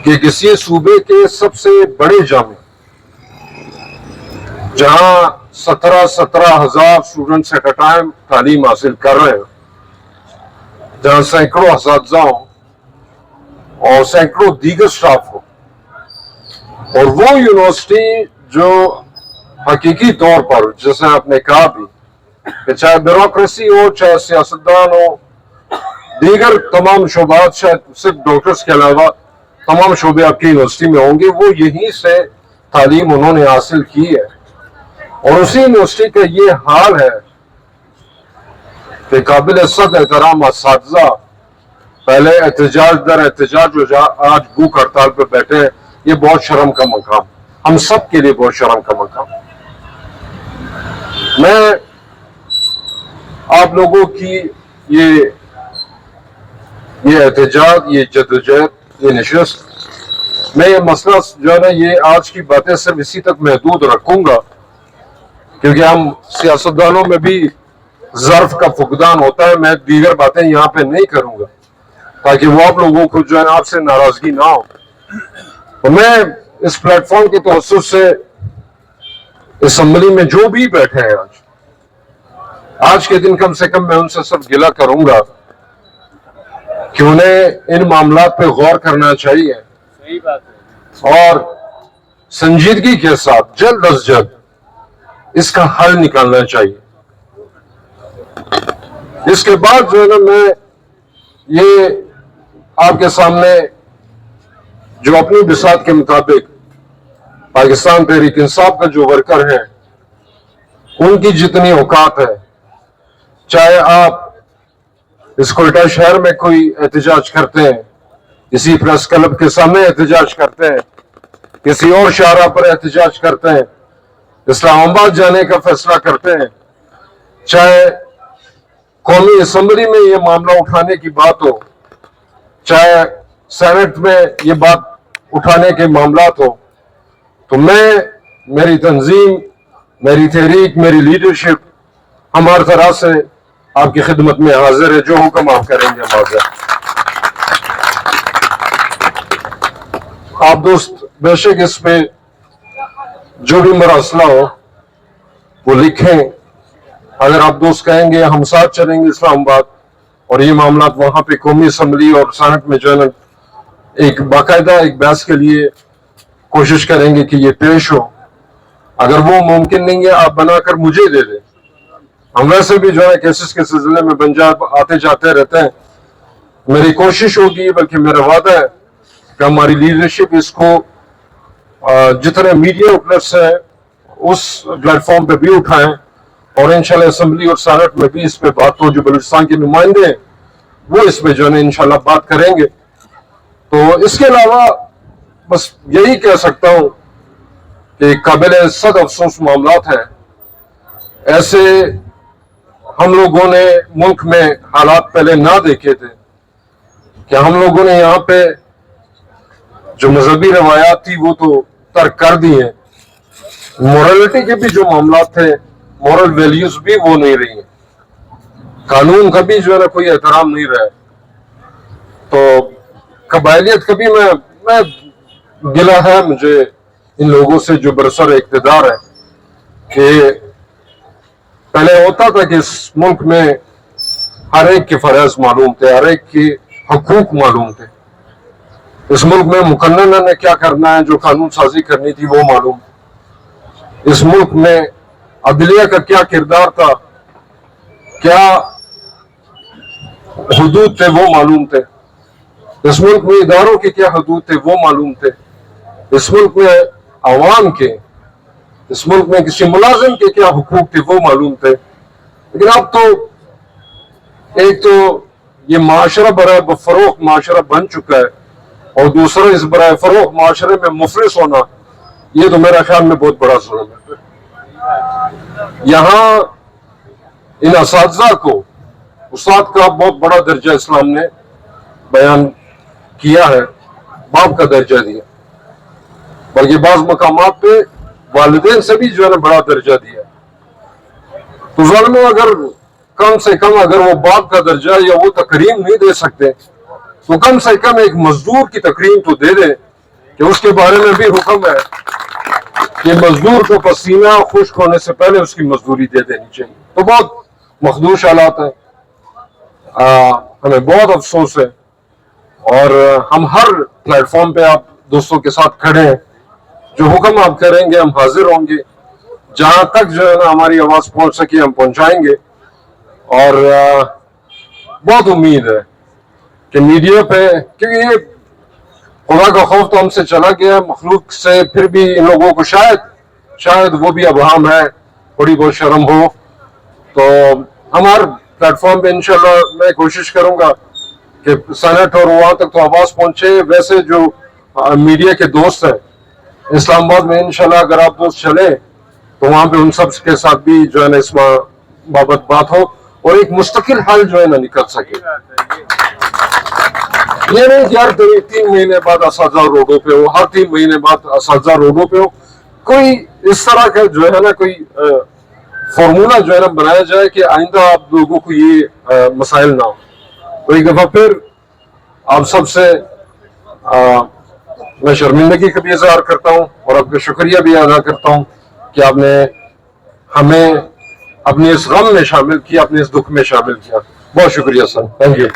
کہ کسی صوبے کے سب سے بڑے جامع جہاں 17,000 اسٹوڈنٹس ایٹ اے ٹائم تعلیم حاصل کر رہے ہیں، جہاں سینکڑوں اساتذہ ہوں اور سینکڑوں دیگر سٹاف ہو، اور وہ یونیورسٹی جو حقیقی طور پر جیسے آپ نے کہا بھی کہ چاہے بیوروکریسی ہو، چاہے سیاستدان ہو، دیگر تمام شعبات، شاید صرف ڈاکٹرز کے علاوہ تمام شعبے آپ کی یونیورسٹی میں ہوں گے، وہ یہیں سے تعلیم انہوں نے حاصل کی ہے۔ اور اسی یونیورسٹی کا یہ حال ہے کہ قابل صد احترام اساتذہ پہلے احتجاج در احتجاج آج بھوک ہڑتال پہ بیٹھے ہیں، یہ بہت شرم کا مقام، ہم سب کے لیے بہت شرم کا مقام۔ میں آپ لوگوں کی یہ احتجاج، یہ جدوجہد، یہ نشست، میں یہ مسئلہ جو ہے نا یہ آج کی باتیں صرف اسی تک محدود رکھوں گا، کیونکہ ہم سیاستدانوں میں بھی ظرف کا فقدان ہوتا ہے، میں دیگر باتیں یہاں پہ نہیں کروں گا تاکہ وہ آپ لوگوں کو جو ہے نا آپ سے ناراضگی نہ ہو۔ تو میں اس پلیٹ فارم کے توسط سے اسمبلی میں جو بھی بیٹھے ہیں آج کے دن کم سے کم میں ان سے سب گلہ کروں گا کہ انہیں ان معاملات پہ غور کرنا چاہیے اور سنجیدگی کے ساتھ جلد از جلد اس کا حل نکالنا چاہیے۔ اس کے بعد جو ہے نا میں یہ آپ کے سامنے جو اپنی بساط کے مطابق پاکستان تحریک انصاف کا جو ورکر ہیں ان کی جتنی اوقات ہے، چاہے آپ اس کوئٹہ شہر میں کوئی احتجاج کرتے ہیں، کسی پریس کلب کے سامنے احتجاج کرتے ہیں، کسی اور شاہراہ پر احتجاج کرتے ہیں، اسلام آباد جانے کا فیصلہ کرتے ہیں، چاہے قومی اسمبلی میں یہ معاملہ اٹھانے کی بات ہو، چاہے سینٹ میں یہ بات اٹھانے کے معاملات ہو، تو میں، میری تنظیم، میری تحریک، میری لیڈرشپ ہم ہر طرح سے آپ کی خدمت میں حاضر ہے، جو حکم آپ کریں گے حاضر۔ آپ دوست بے شک اس پہ جو بھی مراسلہ ہو وہ لکھیں، اگر آپ دوست کہیں گے ہم ساتھ چلیں گے اسلام آباد اور یہ معاملات وہاں پہ قومی اسمبلی اور سینٹ میں جو ہے نا ایک باقاعدہ ایک بحث کے لیے کوشش کریں گے کہ یہ پیش ہو۔ اگر وہ ممکن نہیں ہے آپ بنا کر مجھے دے دیں، ہم ویسے بھی جو ہے کیسز کے سلسلے میں پنجاب آتے جاتے رہتے ہیں، میری کوشش ہوگی بلکہ میرا وعدہ ہے کہ ہماری لیڈرشپ اس کو جتنے میڈیا آؤٹلیٹس ہیں اس پلیٹ فارم پہ بھی اٹھائیں، اور انشاءاللہ اسمبلی اور سینٹ میں بھی اس پہ بات ہو، جو بلوچستان کے نمائندے ہیں وہ اس پہ جو ہے انشاءاللہ بات کریں گے۔ تو اس کے علاوہ بس یہی کہہ سکتا ہوں کہ قابل صد افسوس معاملات ہیں، ایسے ہم لوگوں نے ملک میں حالات پہلے نہ دیکھے تھے کہ ہم لوگوں نے یہاں پہ جو مذہبی روایات تھی وہ تو ترک کر دی ہیں، مورالٹی کے بھی جو معاملات تھے، مورل ویلیوز بھی وہ نہیں رہی ہیں، قانون کا بھی جو ہے نا کوئی احترام نہیں رہا ہے۔ تو قبائلیت کا بھی میں گلہ ہے مجھے ان لوگوں سے جو برسر اقتدار ہے، کہ پہلے ہوتا تھا کہ اس ملک میں ہر ایک کے فرائض معلوم تھے، ہر ایک کے حقوق معلوم تھے، اس ملک میں مقننہ نے کیا کرنا ہے، جو قانون سازی کرنی تھی وہ معلوم، اس ملک میں عدلیہ کا کیا کردار تھا، کیا حدود تھے وہ معلوم تھے، اس ملک میں اداروں کے کیا حدود تھے وہ معلوم تھے، اس ملک میں عوام کے، اس ملک میں کسی ملازم کے کیا حقوق تھے وہ معلوم تھے۔ لیکن اب تو ایک تو یہ معاشرہ برائے فروغ معاشرہ بن چکا ہے، اور دوسرا اس برائے فروغ معاشرے میں مفلس ہونا، یہ تو میرا خیال میں بہت بڑا ظلم ہے۔ یہاں ان اساتذہ کو استاد کا بہت بڑا درجہ اسلام نے بیان کیا ہے، باپ کا درجہ دیا، بلکہ بعض مقامات پہ والدین سے بھی جو ہے نا بڑا درجہ دیا۔ تو ظالم اگر کم سے کم اگر وہ باپ کا درجہ یا وہ تکریم نہیں دے سکتے تو کم سے کم ایک مزدور کی تکریم تو دے دیں کہ اس کے بارے میں بھی حکم ہے کہ مزدور کو پسینہ خشک ہونے سے پہلے اس کی مزدوری دے دینی چاہیے. تو بہت مخدوش حالات ہیں, ہمیں بہت افسوس ہے, اور ہم ہر پلیٹ فارم پہ آپ دوستوں کے ساتھ کھڑے ہیں. جو حکم آپ کریں گے ہم حاضر ہوں گے, جہاں تک جو ہے نا ہماری آواز پہنچ سکی ہم پہنچائیں گے. اور بہت امید ہے کہ میڈیا پہ, کیونکہ یہ خدا کا خوف تو ہم سے چلا گیا, مخلوق سے پھر بھی ان لوگوں کو شاید وہ بھی ابہام ہے, تھوڑی بہت شرم ہو. تو ہمارے پلیٹ فارم پہ انشاءاللہ میں کوشش کروں گا کہ سینٹ اور وہاں تک تو آواز پہنچے. ویسے جو میڈیا کے دوست ہیں اسلام آباد میں, انشاءاللہ اگر آپ دوست چلیں تو وہاں پہ ان سب کے ساتھ بھی جو ہے نا اس بابت بات ہو, اور ایک مستقل حل جو ہے نا نکل سکے. یہ نہیں کہ ہر 3 مہینے بعد اساتذہ روڈوں پہ ہو, ہر 3 مہینے بعد اساتذہ روڈوں پہ ہو. کوئی اس طرح کا جو ہے نا کوئی فارمولا جو ہے نا بنایا جائے کہ آئندہ آپ لوگوں کو یہ مسائل نہ ہو. تو ایک دفعہ پھر آپ سب سے میں شرمندگی کا بھی اظہار کرتا ہوں, اور آپ کا شکریہ بھی ادا کرتا ہوں کہ آپ نے ہمیں اپنے اس غم میں شامل کیا, اپنے اس دکھ میں شامل کیا. بہت شکریہ سر, تھینک یو.